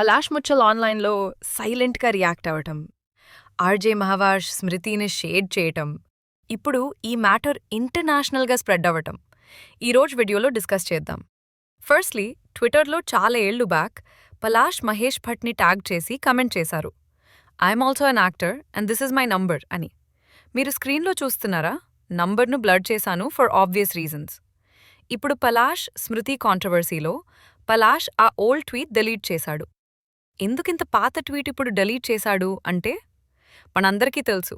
పలాష్ ముచ్చల్ ఆన్లైన్లో సైలెంట్గా రియాక్ట్ అవ్వటం, ఆర్జే మహవాష్ స్మృతిని షేడ్ చేయటం, ఇప్పుడు ఈ మ్యాటర్ ఇంటర్నేషనల్గా స్ప్రెడ్ అవ్వటం ఈరోజు వీడియోలో డిస్కస్ చేద్దాం. ఫస్ట్లీ, ట్విట్టర్లో చాలా ఏళ్లు బ్యాక్ పలాష్ మహేష్ భట్ని ట్యాగ్ చేసి కమెంట్ చేశారు, I'm also an actor and this is my number అని. మీరు స్క్రీన్లో చూస్తున్నారా? నంబర్ను బ్లర్ చేశాను ఫర్ ఆబ్వియస్ రీజన్స్. ఇప్పుడు పలాష్ స్మృతి కాంట్రవర్సీలో పలాష్ ఆ ఓల్డ్ ట్వీట్ డిలీట్ చేశాడు. ఎందుకింత పాత ట్వీట్ ఇప్పుడు డిలీట్ చేశాడు అంటే, మనందరికీ తెలుసు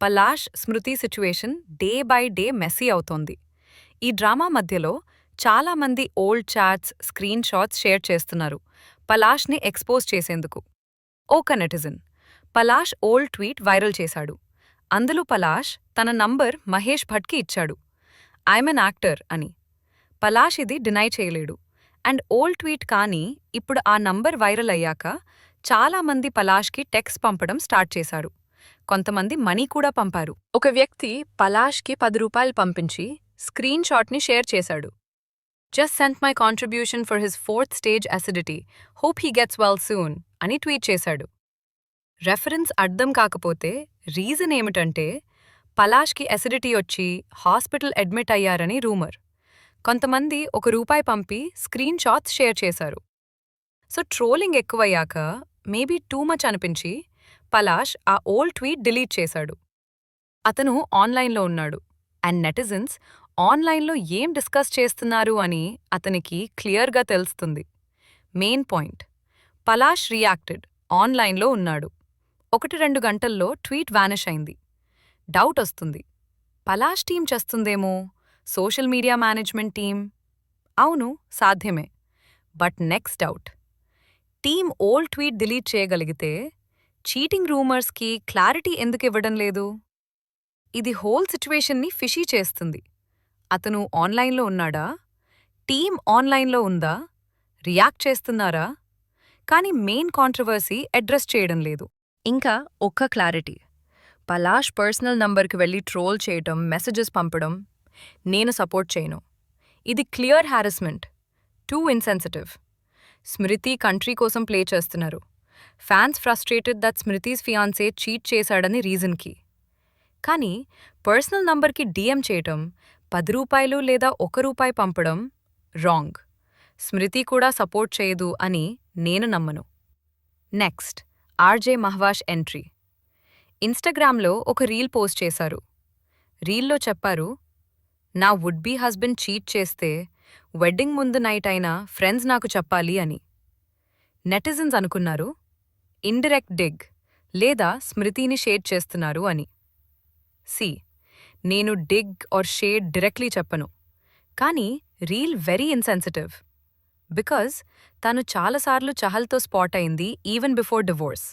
Palash Smriti situation day by day messy అవుతోంది. ఈ డ్రామా మధ్యలో చాలామంది old chats, screenshots share చేస్తున్నారు పలాష్ని ఎక్స్పోజ్ చేసేందుకు. ఒక netizen Palash old tweet viral చేశాడు. అందులో పలాష్ తన నంబర్ మహేష్ భట్కి ఇచ్చాడు, ఐఎమ్ ఎన్ యాక్టర్ అని. పలాష్ ఇది డినై చేయలేడు. అండ్ ఓల్డ్ ట్వీట్ కానీ ఇప్పుడు ఆ నంబర్ వైరల్ అయ్యాక చాలామంది పలాష్కి టెక్స్ట్ పంపడం స్టార్ట్ చేశారు. కొంతమంది మనీ కూడా పంపారు. ఒక వ్యక్తి పలాష్కి 10 రూపాయలు పంపించి స్క్రీన్ షాట్ని షేర్ చేశాడు. Just sent my contribution for his 4th stage acidity, hope he gets well soon అని ట్వీట్ చేశాడు. రెఫరెన్స్ అర్థం కాకపోతే రీజన్ ఏమిటంటే, పలాష్కి అసిడిటీ వచ్చి హాస్పిటల్ అడ్మిట్ అయ్యారని రూమర్. కొంతమంది ₹1 పంపి స్క్రీన్ షాట్స్ షేర్ చేశారు. సో ట్రోలింగ్ ఎక్కువయ్యాక మేబీ టూ మచ్ అనిపించి పలాష్ ఆ ఓల్డ్ ట్వీట్ డిలీట్ చేశాడు. అతను ఆన్లైన్లో ఉన్నాడు అండ్ నెటిజన్స్ ఆన్లైన్లో ఏం డిస్కస్ చేస్తున్నారు అని అతనికి క్లియర్గా తెలుస్తుంది. మెయిన్ పాయింట్, పలాష్ రియాక్టెడ్, ఆన్లైన్లో ఉన్నాడు. 1-2 గంటల్లో ట్వీట్ వానిష్ అయింది. డౌట్ వస్తుంది, పలాష్ టీం చేస్తుందేమో, సోషల్ మీడియా మేనేజ్మెంట్ టీం? అవును, సాధ్యమే. But next doubt, team old tweet delete చేయగలిగితే చీటింగ్ రూమర్స్కి క్లారిటీ ఎందుకు ఇవ్వడం లేదు? ఇది హోల్ సిచ్యువేషన్ని ఫిషీ చేస్తుంది. అతను ఆన్లైన్లో ఉన్నాడా? టీం ఆన్లైన్లో ఉందా? రియాక్ట్ చేస్తున్నారా? కానీ మెయిన్ కాంట్రవర్సీ అడ్రస్ చేయడం లేదు. ఇంకా ఒక్క క్లారిటీ, పలాష్ పర్సనల్ నంబర్కి వెళ్ళి ట్రోల్ చేయటం, మెసేజెస్ పంపడం నేను సపోర్ట్ చేయను. ఇది క్లియర్ హారెస్మెంట్, టూ ఇన్సెన్సిటివ్. స్మృతి కంట్రీ కోసం ప్లే చేస్తున్నారు. ఫ్యాన్స్ ఫ్రస్ట్రేటెడ్ దట్ స్మృతీస్ ఫియాన్సే చీట్ చేశాడని రీజన్కి. కానీ పర్సనల్ నంబర్కి డిఎం చేయటం, 10 రూపాయలు లేదా ₹1 పంపడం రాంగ్. స్మృతి కూడా సపోర్ట్ చేయదు అని నేను నమ్మను. Next, RJ Mahvash entry. ఇన్స్టాగ్రామ్లో ఒక రీల్ పోస్ట్ చేశారు. రీల్లో చెప్పారు, నా వుడ్ బీ హస్బెండ్ చీట్ చేస్తే వెడ్డింగ్ ముందు నైట్ అయినా ఫ్రెండ్స్ నాకు చెప్పాలి అని. నెటిజన్స్ అనుకున్నారు ఇండైరెక్ట్ డిగ్ లేదా స్మృతిని షేడ్ చేస్తున్నారు అని. నేను డిగ్ ఆర్ షేడ్ డైరెక్ట్లీ చెప్పను, కానీ రీల్ వెరీ ఇన్సెన్సిటివ్. బికాజ్ తను చాలాసార్లు చహల్తో స్పాట్ అయింది ఈవెన్ బిఫోర్ డివోర్స్.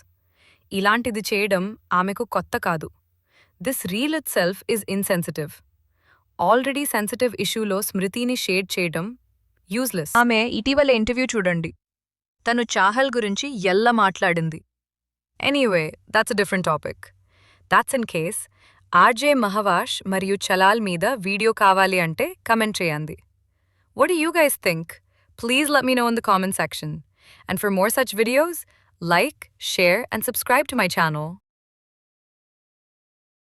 ఇలాంటిది చేయడం ఆమెకు కొత్త కాదు. This reel it self is insensitive. Already sensitive ఇష్యూలో స్మృతిని షేడ్ చేయడం యూజ్లెస్. ఆమె ఇటీవల ఇంటర్వ్యూ చూడండి, తను చాహల్ గురించి ఎలా మాట్లాడింది. Anyway, that's a different topic. That's in case RJ Mahvash మరియు చలాల్ మీద వీడియో కావాలి అంటే కమెంట్ చేయండి. What do you guys think? Please let me know in the comment section. And for more such videos, like, share and subscribe to my channel.